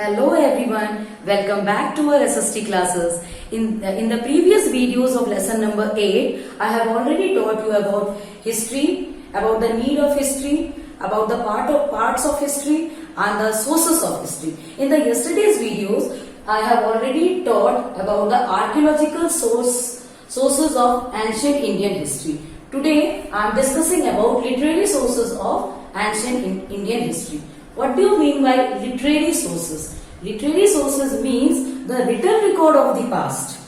Hello everyone, welcome back to our SST classes. In the previous videos of lesson number 8, I have already taught you about history, about the need of history, about the parts of history and the sources of history. In the yesterday's videos, I have already taught about the archaeological sources of ancient Indian history. Today, I am discussing about literary sources of ancient Indian history. What do you mean by literary sources? Literary sources means the written record of the past.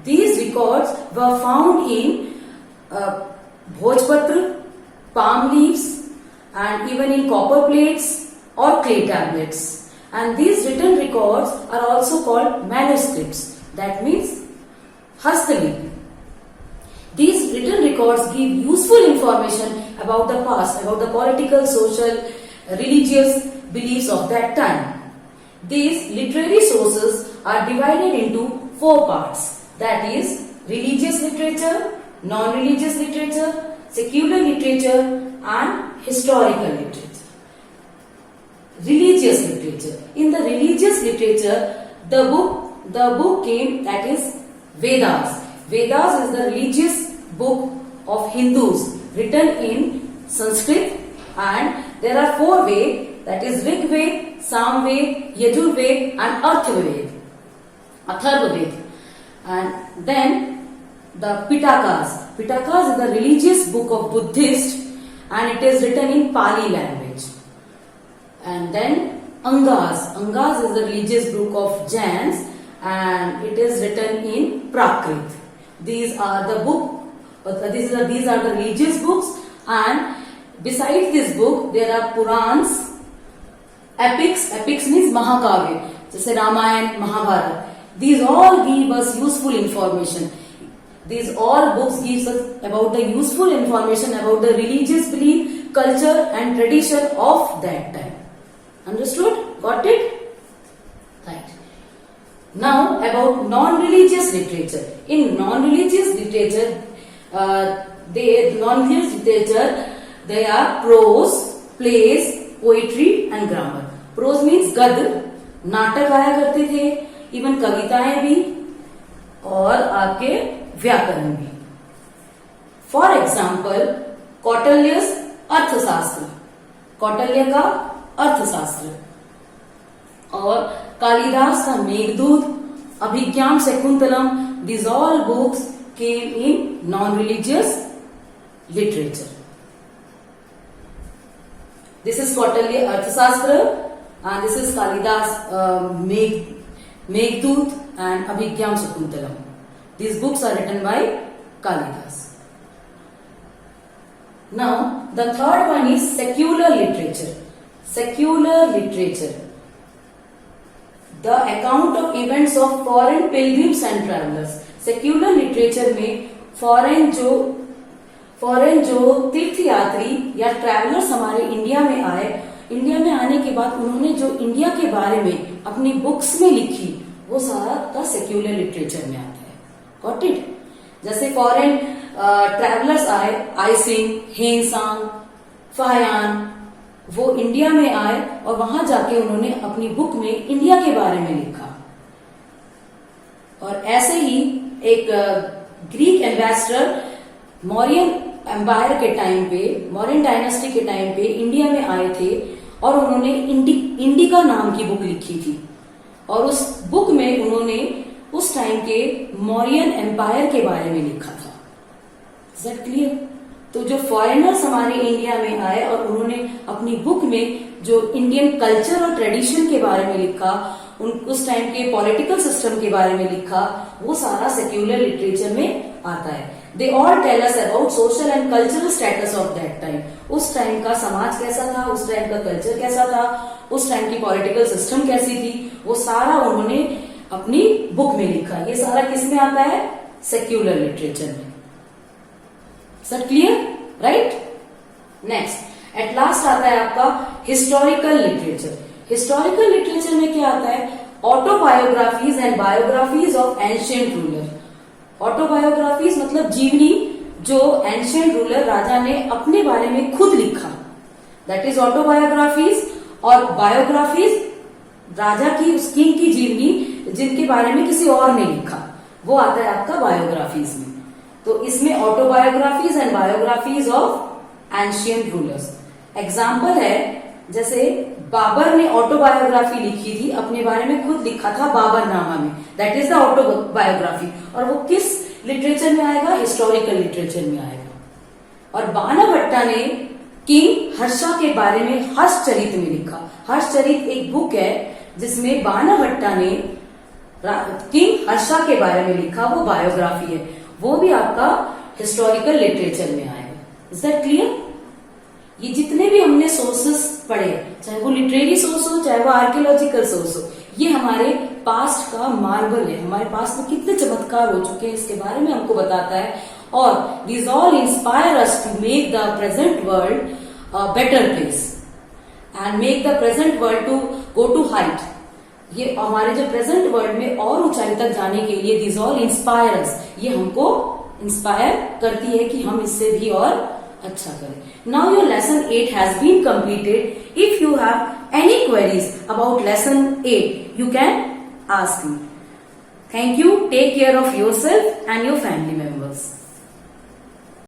These records were found in Bhojpatra, palm leaves and even in copper plates or clay tablets. And these written records are also called manuscripts. That means Hastalipi. These written records give useful information about the past, about the political, social, religious beliefs of that time. These literary sources are divided into 4 parts, that is religious literature, non-religious literature, secular literature and historical literature. Religious literature. In the religious literature, the book came, that is Vedas. Vedas is the religious book of Hindus written in Sanskrit, and there are 4 Veda, that is Rig Veda, Sam Veda, Yajur Veda and Atharva Veda. And then the Pitakas. Pitakas is the religious book of Buddhists and it is written in Pali language. And then Angas. Angas is the religious book of Jains and it is written in Prakrit. These are the religious books, and besides this book there are Purans, epics. Epics means Mahakavya, just Ramayana, Mahabharata. These all give us useful information. These all books gives us about the useful information about the religious belief, culture and tradition of that time. Understood? Got it? Right. Now about non-religious literature. In non-religious literature, they are prose, plays, poetry and grammar. Prose means गद्य, नाटक गाया करते थे, even कविताएं भी और आपके व्याकरण भी. फॉर एग्जाम्पल कौटिल्यस अर्थशास्त्र, कौटिल्य का अर्थशास्त्र, और कालिदास का मेघदूत, अभिज्ञान Shakuntalam. These all books came in non-religious literature. This is Kautilya Arthashastra and this is Kalidas Meghdoot and Abhigyam Shakuntalam. These books are written by Kalidas. Now the third one is secular literature. Secular literature. The account of events of foreign pilgrims and travelers. Secular literature में foreign जो तीर्थयात्री या travellers हमारे India में आए, India में आने के बाद उन्होंने जो इंडिया के बारे में अपनी बुक्स में लिखी, वो सारा का सेक्युलर लिटरेचर में आता है. Got it? जैसे फॉरेन ट्रैवलर्स आए, आइसिंग, हेनसांग, फायान, वो इंडिया में आए और वहां जाके उन्होंने अपनी बुक में इंडिया के बारे में लिखा. और ऐसे ही एक ग्रीक एम्बेसडर मौर्यन एम्पायर के टाइम पे, मौर्यन डायनेस्टी के टाइम पे इंडिया में आए थे और उन्होंने इंडिका नाम की बुक लिखी थी. और उस बुक में उन्होंने उस टाइम के मौर्यन एम्पायर के बारे में लिखा था. Is that clear? तो जो फॉरेनर्स हमारे इंडिया में आए और उन्होंने अपनी बुक में जो इंडियन कल्चर और ट्रेडिशन के बारे में लिखा, उस टाइम के पॉलिटिकल सिस्टम के बारे में लिखा, वो सारा सेक्युलर लिटरेचर में आता है. They all tell us about social and cultural status of that time. उस टाइम का समाज कैसा था, उस टाइम का कल्चर कैसा था, उस टाइम की पॉलिटिकल सिस्टम कैसी थी, वो सारा उन्होंने अपनी बुक में लिखा. ये सारा किस में आता है? सेक्युलर लिटरेचर में. Sir clear? Right. Next at last आता है आपका हिस्टोरिकल लिटरेचर. हिस्टोरिकल लिटरेचर में क्या आता है? Autobiographies and biographies of ancient ruler. Autobiographies मतलब जीवनी जो एंशिएंट रूलर राजा ने अपने बारे में खुद लिखा, दैट इज ऑटोबायोग्राफीज. और बायोग्राफीज राजा की, उस किंग की जीवनी जिनके बारे में किसी और ने लिखा, वो आता है आपका बायोग्राफीज में। तो इसमें autobiographies and biographies of ancient rulers. Example है, जैसे बाबर ने ऑटोबायोग्राफी लिखी थी, अपने बारे में खुद लिखा था बाबरनामा में, दैट इज द ऑटोबायोग्राफी। और वो किस लिटरेचर में आएगा? हिस्टोरिकल लिटरेचर में आएगा। और बाणभट्टा ने किंग हर्षा के बारे में हर्षचरित में लिखा। हर्षचरित एक बुक है जिसमें बाणभट्टा ने किंग हर्षा के बारे में लिखा, वो बायोग्राफी है, वो भी आपका हिस्टोरिकल लिटरेचर में आएगा। Is that clear? ये जितने भी हमने सोर्सेस पढ़े, चाहे वो लिटरेरी सोर्स हो, चाहे वो आर्कियोलॉजिकल सोर्स हो, ये हमारे पास्ट का मार्बल है। हमारे पास में कितने चमत्कार हो चुके हैं इसके बारे में हमको बताता है। और these all inspire us to make the present world a better place and make the present world to go to height. ये हमारे जो प्रेजेंट वर्ल्ड में और ऊंचाई तक जाने के लिए these all inspire us, ये हमको इंस्पायर करती है कि हम इससे भी और अच्छा करें। Now your lesson 8 has been completed. If you have any queries about lesson 8, you can ask me. Thank you. Take care of yourself and your family members.